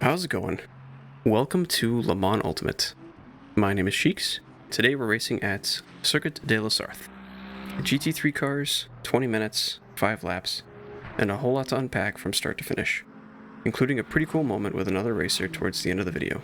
How's it going? Welcome to Le Mans Ultimate. My name is Cheeks. Today we're racing at Circuit de la Sarthe. GT3 cars, 20 minutes, 5 laps, and a whole lot to unpack from start to finish, including a pretty cool moment with another racer towards the end of the video.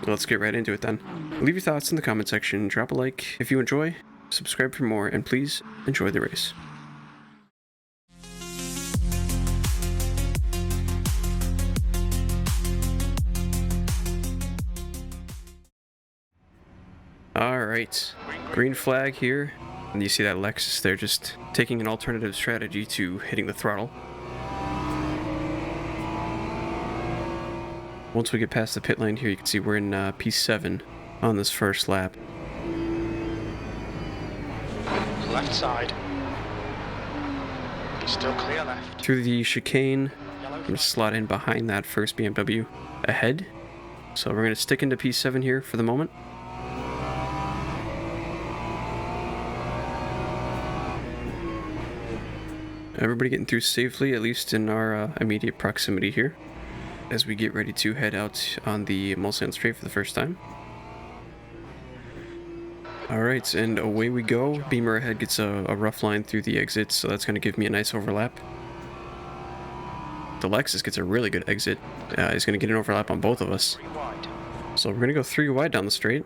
Let's get right into it then. Leave your thoughts in the comment section, drop a like if you enjoy, subscribe for more, and please enjoy the race. Alright, green flag here, and you see that Lexus there just taking an alternative strategy to hitting the throttle. Once we get past the pit lane here, you can see we're in P7 on this first lap. Left side. He's still clear left. Through the chicane, I'm going to slot in behind that first BMW ahead. So we're going to stick into P7 here for the moment. Everybody getting through safely, at least in our immediate proximity here, as we get ready to head out on the Mulsanne straight for the first time. Alright, and away we go. Beamer ahead gets a rough line through the exit, so that's going to give me a nice overlap. The Lexus gets a really good exit. He's going to get an overlap on both of us. So we're going to go 3 wide down the straight.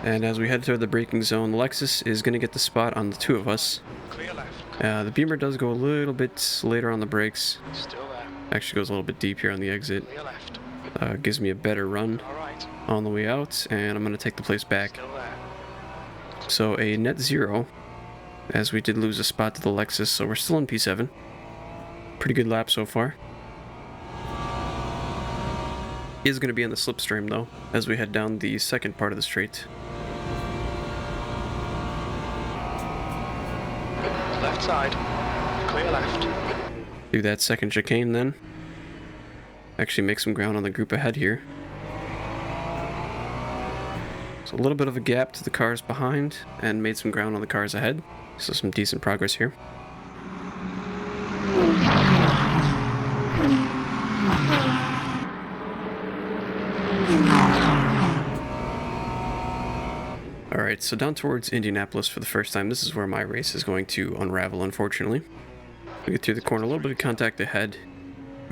And as we head toward the braking zone, the Lexus is going to get the spot on the 2 of us. Clear left. The Beamer does go a little bit later on the brakes. Still there. Actually goes a little bit deep here on the exit. Clear left. Gives me a better run Alright. on the way out, and I'm going to take the place back. Still there. So a net 0, as we did lose a spot to the Lexus, so we're still in P7. Pretty good lap so far. He is going to be in the slipstream though, as we head down the second part of the straight. Left side. Clear left. Do that second chicane then. Actually make some ground on the group ahead here. So a little bit of a gap to the cars behind, and made some ground on the cars ahead. So some decent progress here. Alright, so down towards Indianapolis for the first time. This is where my race is going to unravel, unfortunately. We get through the corner, a little bit of contact ahead.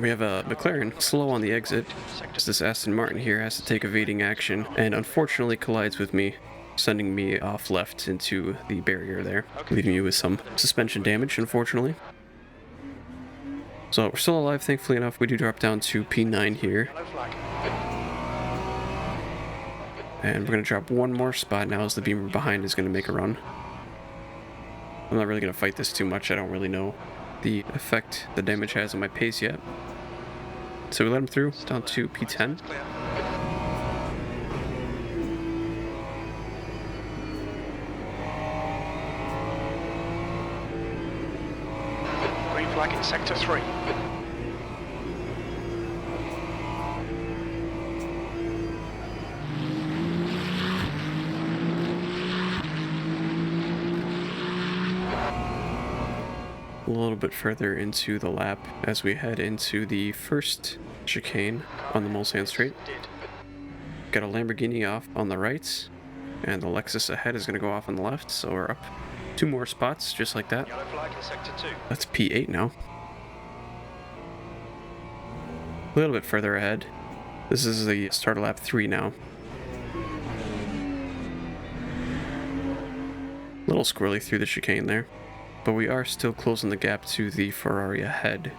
We have a McLaren slow on the exit. Just this Aston Martin here has to take evading action, and unfortunately collides with me, sending me off left into the barrier there, leaving me with some suspension damage, unfortunately. So we're still alive, thankfully enough. We do drop down to P9 here. Yellow flag. And we're going to drop one more spot now as the Beamer behind is going to make a run. I'm not really going to fight this too much. I don't really know the effect the damage has on my pace yet. So we let him through down to P10. Clear. Green flag in sector 3. A little bit further into the lap as we head into the first chicane on the Mulsanne straight. Got a Lamborghini off on the right, and the Lexus ahead is going to go off on the left, so we're up 2 more spots just like that. Yellow flag in sector 2. That's P8 now. A little bit further ahead. This is the start of lap 3 now. A little squirrely through the chicane there, but we are still closing the gap to the Ferrari ahead.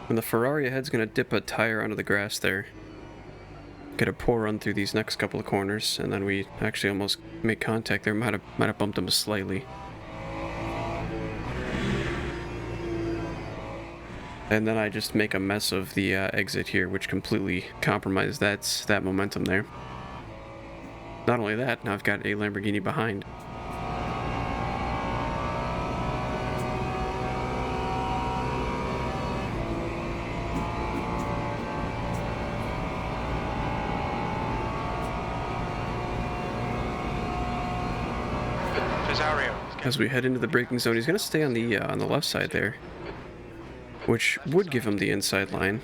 And the Ferrari ahead's going to dip a tire onto the grass there. Get a poor run through these next couple of corners, and then we actually almost make contact there. Might have bumped him slightly. And then I just make a mess of the exit here, which completely compromised that momentum there. Not only that, now I've got a Lamborghini behind. as we head into the braking zone. He's going to stay on the left side there, which would give him the inside line,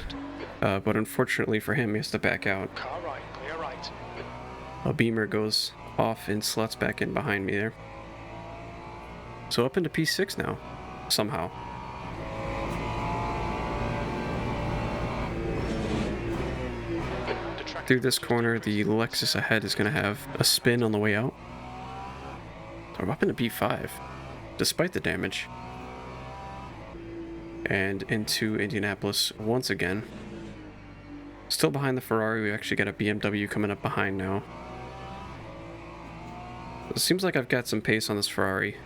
but unfortunately for him, he has to back out. Car right, clear right. A Beamer goes off and sluts back in behind me there. So up into P6 now, somehow. Through this corner, the Lexus ahead is going to have a spin on the way out. So we're up into P5, despite the damage. And into Indianapolis once again. Still behind the Ferrari, we actually got a BMW coming up behind now. It seems like I've got some pace on this Ferrari,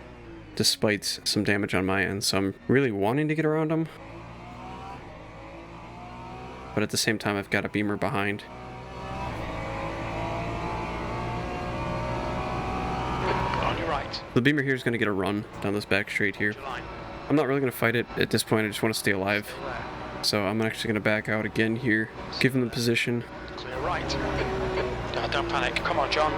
despite some damage on my end, so I'm really wanting to get around him. But at the same time, I've got a Beamer behind. On your right. The Beamer here is going to get a run down this back straight here. I'm not really going to fight it at this point, I just want to stay alive. So I'm actually going to back out again here, give him the position. Clear right. Don't panic. Come on, John.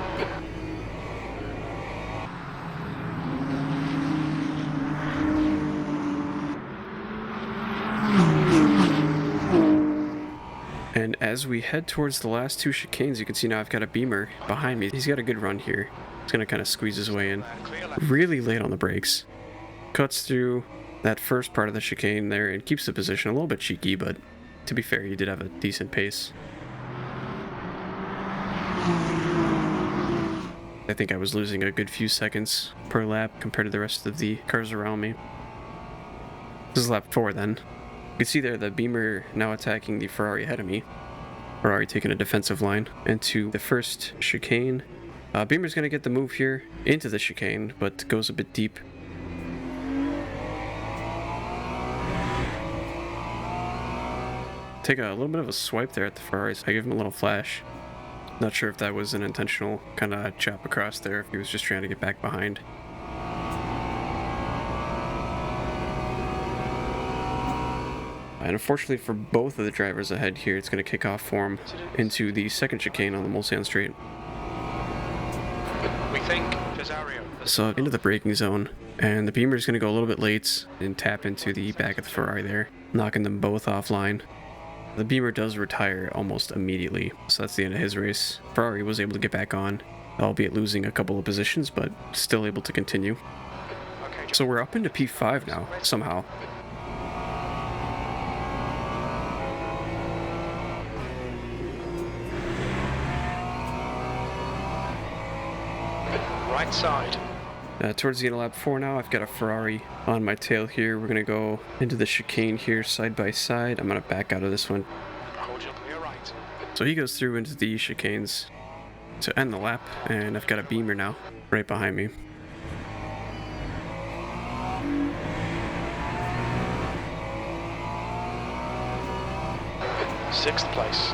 And as we head towards the last two chicanes, you can see now I've got a Beamer behind me. He's got a good run here. He's going to kind of squeeze his way in. Really late on the brakes. Cuts through that first part of the chicane there and keeps the position. A little bit cheeky, but to be fair, he did have a decent pace. I think I was losing a good few seconds per lap compared to the rest of the cars around me. This is lap 4 then. You can see there the Beamer now attacking the Ferrari ahead of me. Ferrari taking a defensive line into the first chicane. Beamer's going to get the move here into the chicane, but goes a bit deep. Take a little bit of a swipe there at the Ferraris. I give him a little flash. Not sure if that was an intentional kind of chop across there, if he was just trying to get back behind. And unfortunately for both of the drivers ahead here, it's going to kick off for him into the second chicane on the Mulsanne Straight. We think Cesario. So into the braking zone, and the Beamer is going to go a little bit late and tap into the back of the Ferrari there, knocking them both offline. The Beamer does retire almost immediately, so that's the end of his race. Ferrari was able to get back on, albeit losing a couple of positions, but still able to continue. Okay, So we're up into P5 now, somehow. right side. Towards the end of lap 4 now, I've got a Ferrari on my tail here. We're going to go into the chicane here side by side. I'm going to back out of this one. Hold your clear right. So he goes through into the chicanes to end the lap, and I've got a Beamer now right behind me. Sixth place.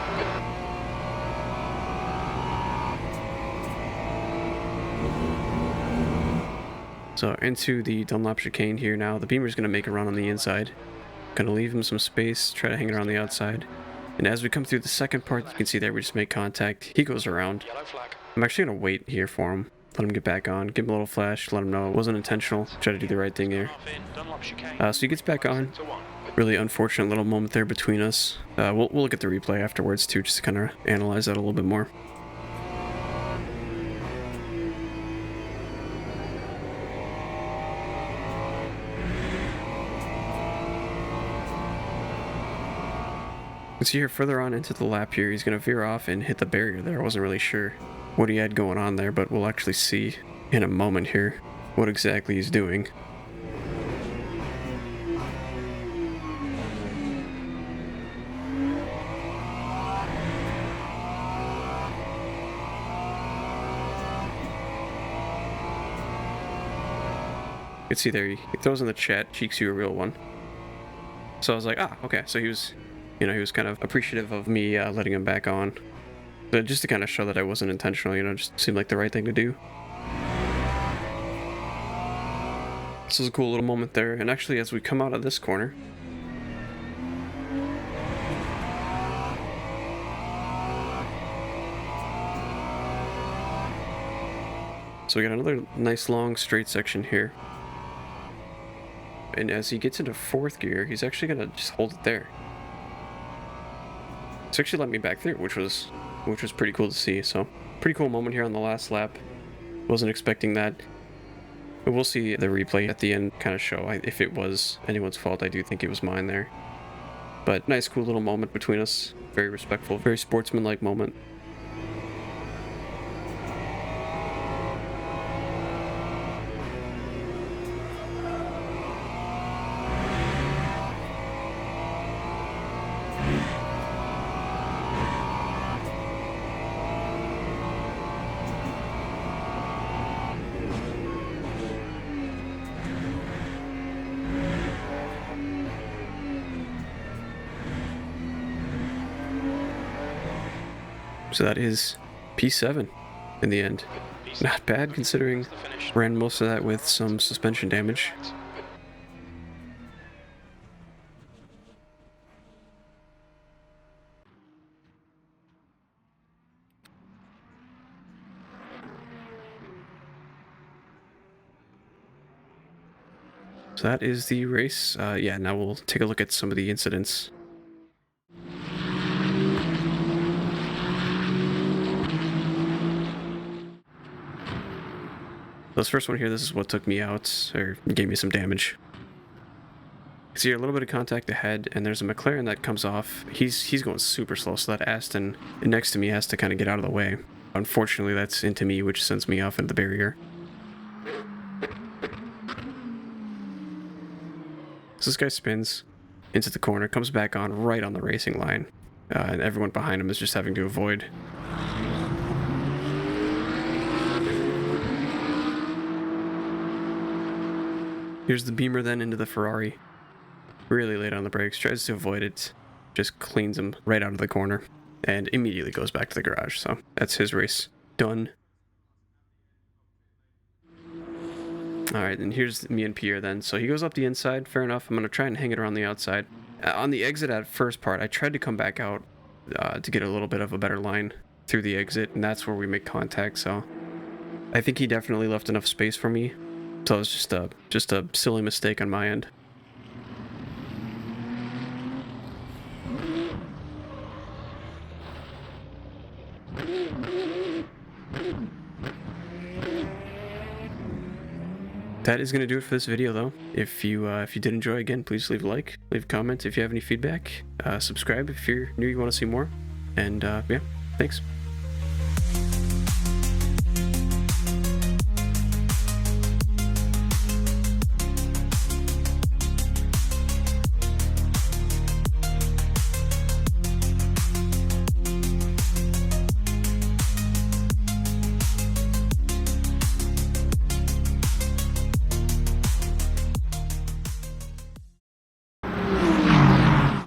So into the Dunlop chicane here now. The Beamer's going to make a run on the inside. Going to leave him some space, try to hang it on the outside. And as we come through the second part, you can see there we just make contact. He goes around. Yellow flag. I'm actually going to wait here for him. Let him get back on. Give him a little flash. Let him know it wasn't intentional. Try to do the right thing here. Half in, Dunlop chicane. So he gets back on. To 1. Really unfortunate little moment there between us. We'll look at the replay afterwards too, just to kind of analyze that a little bit more. You can see here further on into the lap here, he's going to veer off and hit the barrier there. I wasn't really sure what he had going on there, but we'll actually see in a moment here what exactly he's doing. You can see there, he throws in the chat, "Cheeks, you a real one." So I was like, okay, so he was kind of appreciative of me letting him back on. But just to kind of show that I wasn't intentional, just seemed like the right thing to do. This was a cool little moment there. And actually, as we come out of this corner, So we got another nice long straight section here. And as he gets into 4th gear, he's actually gonna just hold it there. It's actually let me back through, which was pretty cool to see. So pretty cool moment here on the last lap. Wasn't expecting that. But we'll see the replay at the end kind of show if it was anyone's fault. I do think it was mine there. But nice, cool little moment between us. Very respectful, very sportsmanlike moment. So that is P7 in the end. Not bad considering ran most of that with some suspension damage. So that is the race. Yeah, now we'll take a look at some of the incidents. This first one here, this is what took me out, or gave me some damage. See here, a little bit of contact ahead, and there's a McLaren that comes off. He's going super slow, so that Aston next to me has to kind of get out of the way. Unfortunately, that's into me, which sends me off into the barrier. So this guy spins into the corner, comes back on right on the racing line, and everyone behind him is just having to avoid. Here's the Beamer then into the Ferrari. Really late on the brakes, tries to avoid it, just cleans him right out of the corner, and immediately goes back to the garage. So that's his race done. Alright, and here's me and Pierre then. So he goes up the inside, fair enough. I'm going to try and hang it around the outside. On the exit at first part, I tried to come back out to get a little bit of a better line through the exit, and that's where we make contact. So I think he definitely left enough space for me. So it was just a silly mistake on my end. That is going to do it for this video, though. If you did enjoy, again, please leave a like, leave a comment if you have any feedback, subscribe if you're new, you want to see more, and yeah, thanks.